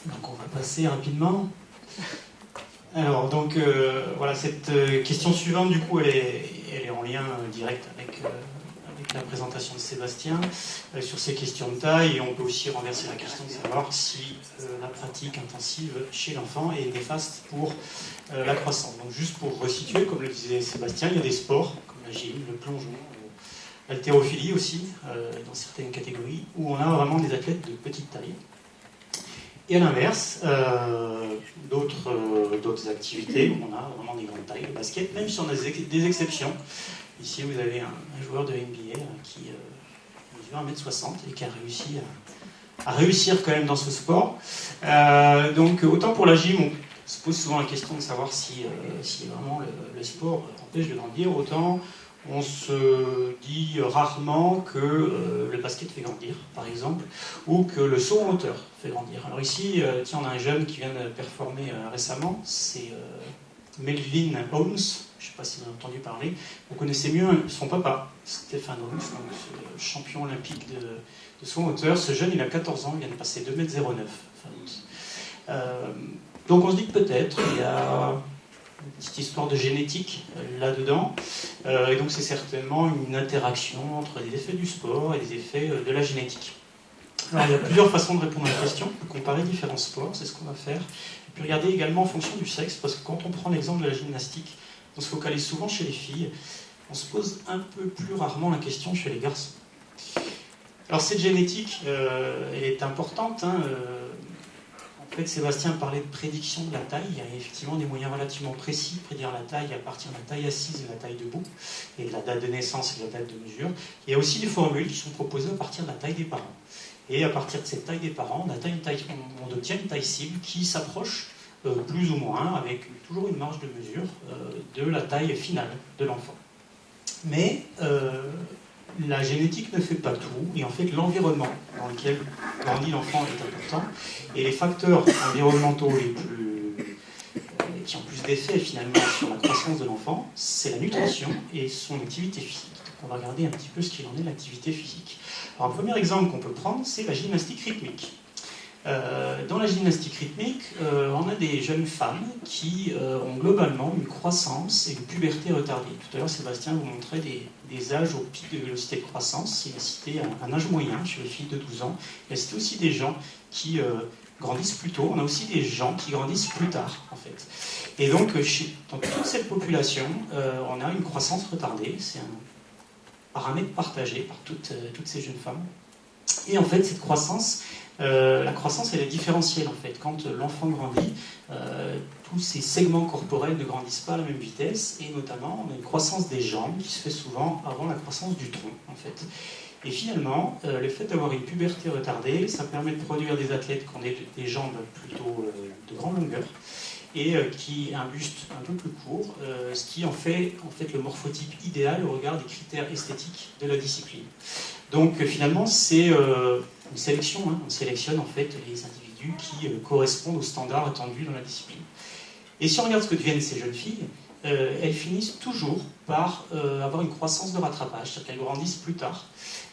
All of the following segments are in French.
Donc on va passer rapidement. Alors donc voilà, cette question suivante du coup elle est en lien direct avec la présentation de Sébastien sur ces questions de taille, et on peut aussi renverser la question de savoir si la pratique intensive chez l'enfant est néfaste pour la croissance. Donc juste pour resituer, comme le disait Sébastien, il y a des sports comme la gym, le plongeon, l'haltérophilie aussi, dans certaines catégories, où on a vraiment des athlètes de petite taille. Et à l'inverse, d'autres activités où on a vraiment des grandes tailles, le basket, même si on a des exceptions. Ici, vous avez un joueur de NBA qui mesure 1m60 et qui a réussi à réussir quand même dans ce sport. Donc, autant pour la gym, on se pose souvent la question de savoir si vraiment le sport empêche de grandir, autant on se dit rarement que le basket fait grandir, par exemple, ou que le saut en hauteur fait grandir. Alors ici, tiens, on a un jeune qui vient de performer récemment, c'est Melvin Holmes, je ne sais pas si vous avez entendu parler. Vous connaissez mieux son papa, Stephen Holmes, donc champion olympique de saut en hauteur. Ce jeune, il a 14 ans, il vient de passer 2,09 m. Donc on se dit que peut-être il y a une petite histoire de génétique là-dedans, et donc c'est certainement une interaction entre les effets du sport et les effets de la génétique. Alors il y a plusieurs façons de répondre à la question, on peut comparer différents sports, c'est ce qu'on va faire, et puis regarder également en fonction du sexe, parce que quand on prend l'exemple de la gymnastique, on se focalise souvent chez les filles, on se pose un peu plus rarement la question chez les garçons. Alors cette génétique, elle est importante, hein, en fait, Sébastien parlait de prédiction de la taille. Il y a effectivement des moyens relativement précis de prédire la taille à partir de la taille assise et de la taille debout, et de la date de naissance et de la date de mesure. Il y a aussi des formules qui sont proposées à partir de la taille des parents. Et à partir de cette taille des parents, on obtient une taille cible qui s'approche plus ou moins, avec toujours une marge de mesure, de la taille finale de l'enfant. Mais la génétique ne fait pas tout, et en fait l'environnement dans lequel grandit l'enfant est important, et les facteurs environnementaux qui ont plus d'effet finalement sur la croissance de l'enfant, c'est la nutrition et son activité physique. Donc on va regarder un petit peu ce qu'il en est de l'activité physique. Alors un premier exemple qu'on peut prendre, c'est la gymnastique rythmique. Dans la gymnastique rythmique, on a des jeunes femmes qui ont globalement une croissance et une puberté retardée. Tout à l'heure, Sébastien vous montrait des âges au pic de vélocité de croissance. Il a cité un âge moyen chez les filles de 12 ans. Il a cité aussi des gens qui grandissent plus tôt. On a aussi des gens qui grandissent plus tard, en fait. Et donc, dans toute cette population, on a une croissance retardée. C'est un paramètre partagé par toutes ces jeunes femmes. Et en fait, cette croissance... la croissance, elle est différentielle en fait. Quand l'enfant grandit, tous ces segments corporels ne grandissent pas à la même vitesse, et notamment on a une croissance des jambes qui se fait souvent avant la croissance du tronc en fait. Et finalement, le fait d'avoir une puberté retardée, ça permet de produire des athlètes qui ont des jambes plutôt de grande longueur et qui un buste un peu plus court, ce qui en fait le morphotype idéal au regard des critères esthétiques de la discipline. Donc finalement, c'est une sélection, hein. On sélectionne en fait les individus qui correspondent aux standards attendus dans la discipline. Et si on regarde ce que deviennent ces jeunes filles, elles finissent toujours par avoir une croissance de rattrapage, c'est-à-dire qu'elles grandissent plus tard.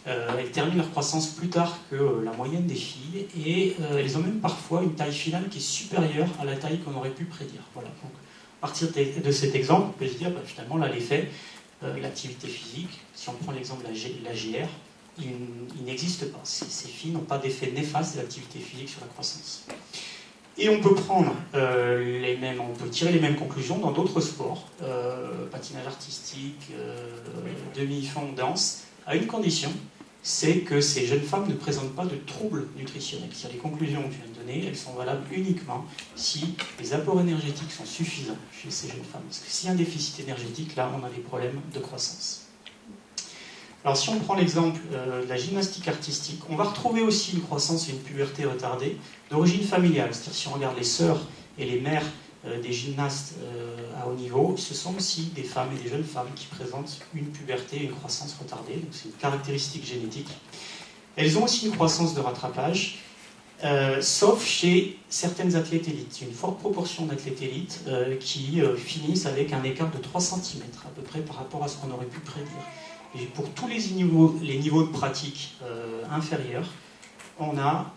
Elles terminent leur croissance plus tard que la moyenne des filles, et elles ont même parfois une taille finale qui est supérieure à la taille qu'on aurait pu prédire. Voilà. Donc, à partir de cet exemple, on peut se dire, finalement, là, l'effet, l'activité physique, si on prend l'exemple de la GR, il n'existe pas. Ces filles n'ont pas d'effet néfaste de l'activité physique sur la croissance. Et on peut prendre on peut tirer les mêmes conclusions dans d'autres sports, patinage artistique, demi-fond, danse, à une condition, c'est que ces jeunes femmes ne présentent pas de troubles nutritionnels. C'est-à-dire les conclusions que je viens de donner, elles sont valables uniquement si les apports énergétiques sont suffisants chez ces jeunes femmes. Parce que s'il y a un déficit énergétique, là, on a des problèmes de croissance. Alors si on prend l'exemple de la gymnastique artistique, on va retrouver aussi une croissance et une puberté retardée d'origine familiale. C'est-à-dire si on regarde les sœurs et les mères des gymnastes à haut niveau, ce sont aussi des femmes et des jeunes femmes qui présentent une puberté et une croissance retardée. Donc c'est une caractéristique génétique. Elles ont aussi une croissance de rattrapage, sauf chez certaines athlètes élites. Il y a une forte proportion d'athlètes élites qui finissent avec un écart de 3 cm à peu près par rapport à ce qu'on aurait pu prédire. Et pour tous les niveaux de pratique inférieurs, on a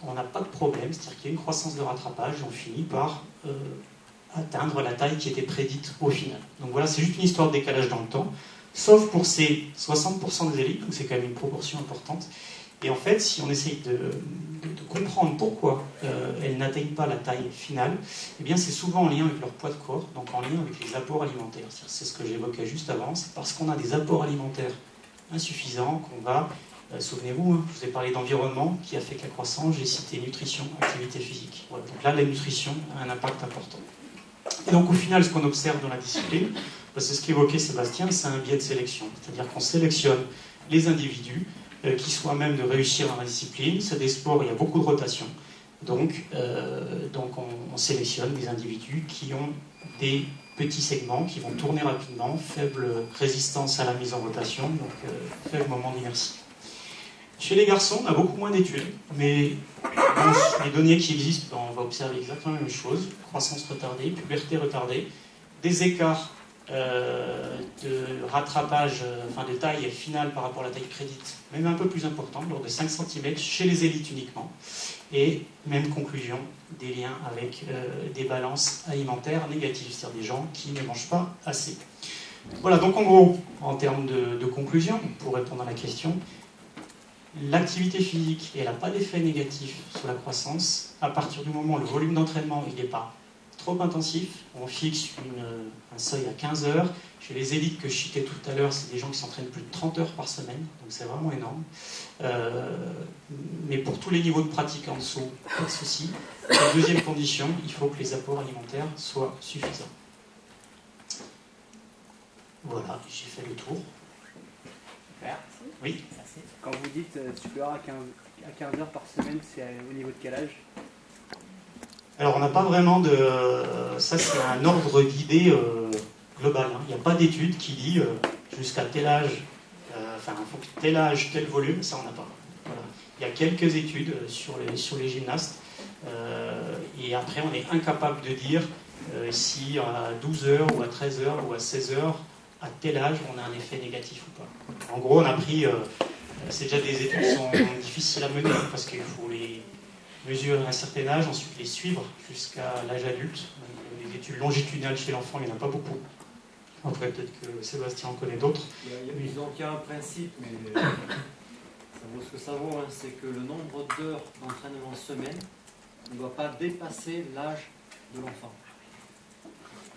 on n'a pas de problème, c'est-à-dire qu'il y a une croissance de rattrapage et on finit par atteindre la taille qui était prédite au final. Donc voilà, c'est juste une histoire de décalage dans le temps, sauf pour ces 60% des élites, donc c'est quand même une proportion importante. Et en fait, si on essaye de comprendre pourquoi elles n'atteignent pas la taille finale, eh bien c'est souvent en lien avec leur poids de corps, donc en lien avec les apports alimentaires. C'est ce que j'évoquais juste avant, c'est parce qu'on a des apports alimentaires insuffisants qu'on va... souvenez-vous, je vous ai parlé d'environnement qui affecte la croissance, j'ai cité nutrition, activité physique. Voilà, donc là, la nutrition a un impact important. Et donc au final, ce qu'on observe dans la discipline, c'est ce qu'évoquait Sébastien, c'est un biais de sélection. C'est-à-dire qu'on sélectionne les individus qui soient à même de réussir dans la discipline. C'est des sports où il y a beaucoup de rotation. Donc on sélectionne des individus qui ont des petits segments, qui vont tourner rapidement, faible résistance à la mise en rotation, donc faible moment d'inertie. Chez les garçons, on a beaucoup moins d'études, mais dans les données qui existent, on va observer exactement la même chose. Croissance retardée, puberté retardée, des écarts de rattrapage, enfin de taille finale par rapport à la taille prédite, même un peu plus important, de l'ordre de 5 cm chez les élites uniquement. Et même conclusion, des liens avec des balances alimentaires négatives, c'est-à-dire des gens qui ne mangent pas assez. Voilà, donc en gros, en termes de conclusion, pour répondre à la question, l'activité physique, elle n'a pas d'effet négatif sur la croissance à partir du moment où le volume d'entraînement il n'est pas trop intensif. On fixe un seuil à 15 heures. Chez les élites que je citais tout à l'heure, c'est des gens qui s'entraînent plus de 30 heures par semaine, donc c'est vraiment énorme. Mais pour tous les niveaux de pratique en dessous, pas de souci. La deuxième condition, il faut que les apports alimentaires soient suffisants. Voilà, j'ai fait le tour. Super. Oui. Merci. Quand vous dites supérieur à 15 heures par semaine, c'est au niveau de quel âge? Alors on n'a pas vraiment de... Ça c'est un ordre d'idée global. Hein. Il n'y a pas d'étude qui dit jusqu'à tel âge, tel âge, tel volume, ça on n'a pas. Voilà. Il y a quelques études sur les gymnastes. Et après on est incapable de dire si à 12 heures ou à 13 heures ou à 16 heures, à tel âge, on a un effet négatif ou pas. En gros, on a pris... c'est déjà des études qui sont difficiles à mener hein, parce qu'il faut les mesurer à un certain âge, ensuite les suivre jusqu'à l'âge adulte. Donc, les études longitudinales chez l'enfant, il n'y en a pas beaucoup. Après, peut-être que Sébastien en connaît d'autres. Disons qu'il y a un principe, mais ça vaut ce que ça vaut, hein, c'est que le nombre d'heures d'entraînement semaine ne doit pas dépasser l'âge de l'enfant.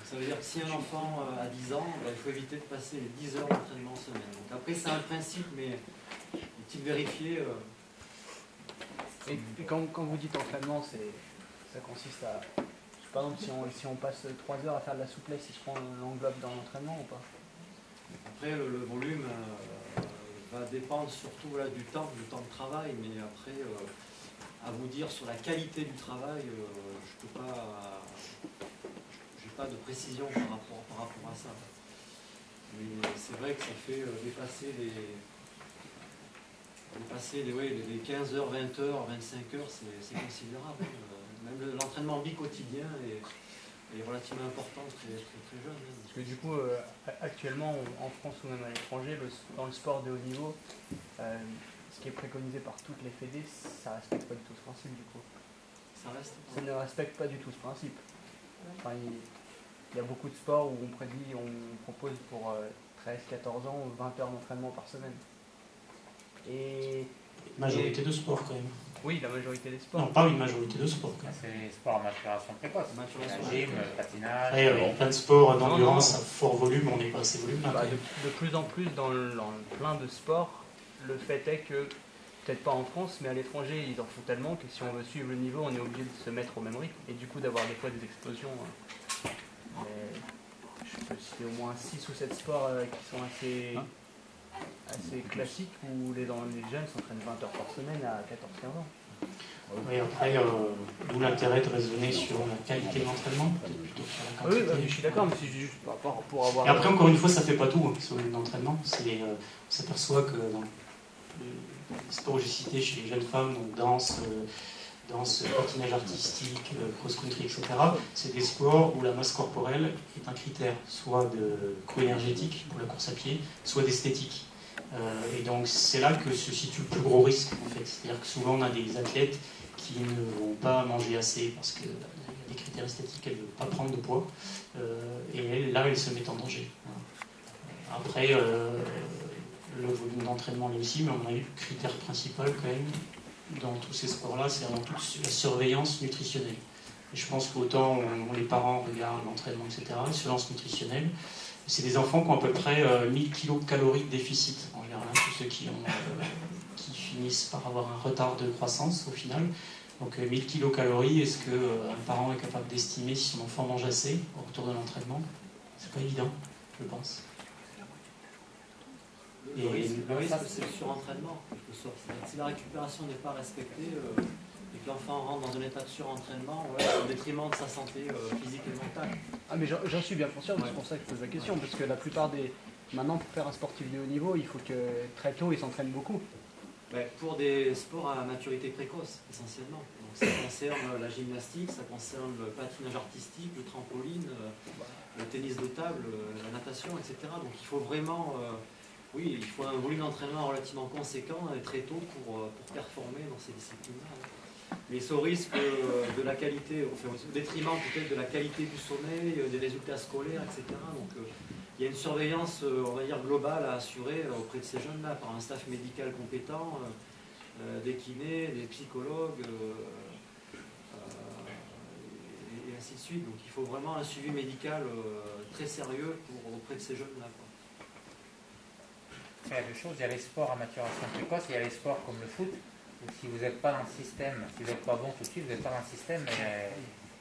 Ça veut dire que si un enfant a 10 ans, il faut éviter de passer les 10 heures d'entraînement semaine. Donc après, c'est un principe, mais est-il vérifié Et quand vous dites entraînement, ça consiste à... Par exemple, si on passe 3 heures à faire de la souplesse, est-ce qu'on l'englobe dans l'entraînement ou pas? Après, le volume va dépendre surtout du temps de travail, mais après, à vous dire sur la qualité du travail, je peux pas... pas de précision par rapport à ça. Mais c'est vrai que ça fait dépasser les 15 heures, 20 heures, 25 heures, c'est considérable. Même l'entraînement bi-quotidien est relativement important très jeune. Parce que du coup, actuellement, en France ou même à l'étranger, dans le sport de haut niveau, ce qui est préconisé par toutes les fédés, ça ne respecte pas du tout ce principe du coup. Ça ne respecte pas du tout ce principe. Enfin, il y a beaucoup de sports où on propose pour 13, 14 ans 20 heures d'entraînement par semaine. Majorité de sports quand même. Oui, la majorité des sports. Non, pas une majorité de sports quand même. C'est les sports à maturation précoce. La gym, le patinage. Il y a plein de sports d'endurance à fort volume, on n'est pas à ces volumes-là. De plus en plus dans plein de sports, le fait est que, peut-être pas en France, mais à l'étranger, ils en font tellement que si on veut suivre le niveau, on est obligé de se mettre au même rythme et du coup d'avoir des fois des explosions. Je peux citer au moins 6 ou 7 sports qui sont assez classiques où les jeunes s'entraînent 20 heures par semaine à 14-15 ans. Oui, après, d'où l'intérêt de raisonner sur la qualité de l'entraînement, peut-être plutôt que sur la quantité. Oui, je suis d'accord, mais c'est juste pour avoir... Et après, encore une fois, ça ne fait pas tout sur l'entraînement. On s'aperçoit que dans les sports que j'ai cités chez les jeunes femmes, donc danse, patinage artistique, cross-country, etc., c'est des sports où la masse corporelle est un critère, soit de coût énergétique pour la course à pied, soit d'esthétique. Et donc c'est là que se situe le plus gros risque en fait. C'est-à-dire que souvent on a des athlètes qui ne vont pas manger assez parce qu'il y a des critères esthétiques, elles ne veulent pas prendre de poids. Et là elles se mettent en danger. Voilà. Après, le volume d'entraînement là aussi, mais on a eu le critère principal quand même dans tous ces sports-là, c'est avant tout la surveillance nutritionnelle. Et je pense qu'autant les parents regardent l'entraînement, etc., la surveillance nutritionnelle, c'est des enfants qui ont à peu près 1000 kcal de déficit, en général, tous ceux qui finissent par avoir un retard de croissance au final. Donc 1000 kcal, est-ce qu'un parent est capable d'estimer si son enfant mange assez au retour de l'entraînement? C'est pas évident, je pense. Le risque, c'est le surentraînement, en quelque sorte. Si la récupération n'est pas respectée et que l'enfant rentre dans un état de surentraînement, au détriment de sa santé physique et mentale. Ah, mais j'en suis bien conscient, c'est pour ça que je pose la question, parce que la plupart des... Maintenant, pour faire un sportif de haut niveau, il faut que très tôt, il s'entraîne beaucoup. Pour des sports à maturité précoce, essentiellement. Donc, ça concerne la gymnastique, ça concerne le patinage artistique, le trampoline, le tennis de table, la natation, etc. Donc il faut vraiment... il faut un volume d'entraînement relativement conséquent et très tôt pour performer dans ces disciplines-là. Mais c'est au risque de la qualité, au détriment peut-être de la qualité du sommeil, des résultats scolaires, etc. Donc il y a une surveillance, on va dire, globale à assurer auprès de ces jeunes-là par un staff médical compétent, des kinés, des psychologues, et ainsi de suite. Donc il faut vraiment un suivi médical très sérieux auprès de ces jeunes-là. Il y a deux choses, il y a les sports à maturation précoce, il y a les sports comme le foot, où si vous n'êtes pas dans le système, si vous n'êtes pas bon tout de suite, vous n'êtes pas dans le système,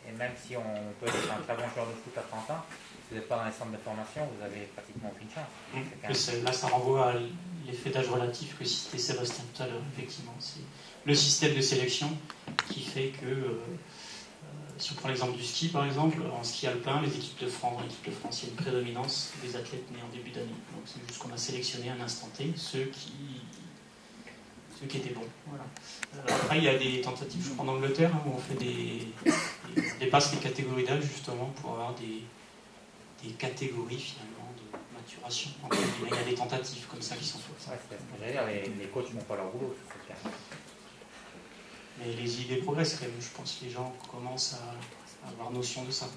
et même si on peut être un très bon joueur de foot à 30 ans, si vous n'êtes pas dans les centres de formation, vous avez pratiquement aucune chance. Là, ça renvoie à l'effet d'âge relatif que citait Sébastien tout à l'heure, effectivement. C'est le système de sélection qui fait que, si on prend l'exemple du ski, par exemple, en ski alpin, les équipes de France, il y a une prédominance des athlètes nés en début d'année. Donc c'est juste qu'on a sélectionné à un instant T ceux qui étaient bons. Voilà. Après, il y a des tentatives, je crois, en Angleterre, où on fait on dépasse les catégories d'âge, justement, pour avoir des catégories, finalement, de maturation. Il y a des tentatives comme ça qui sont faites. Ouais, c'est ce que j'allais dire, les coachs ne font pas leur boulot, c'est clair. Mais les idées progressent quand même, je pense que les gens commencent à avoir notion de ça.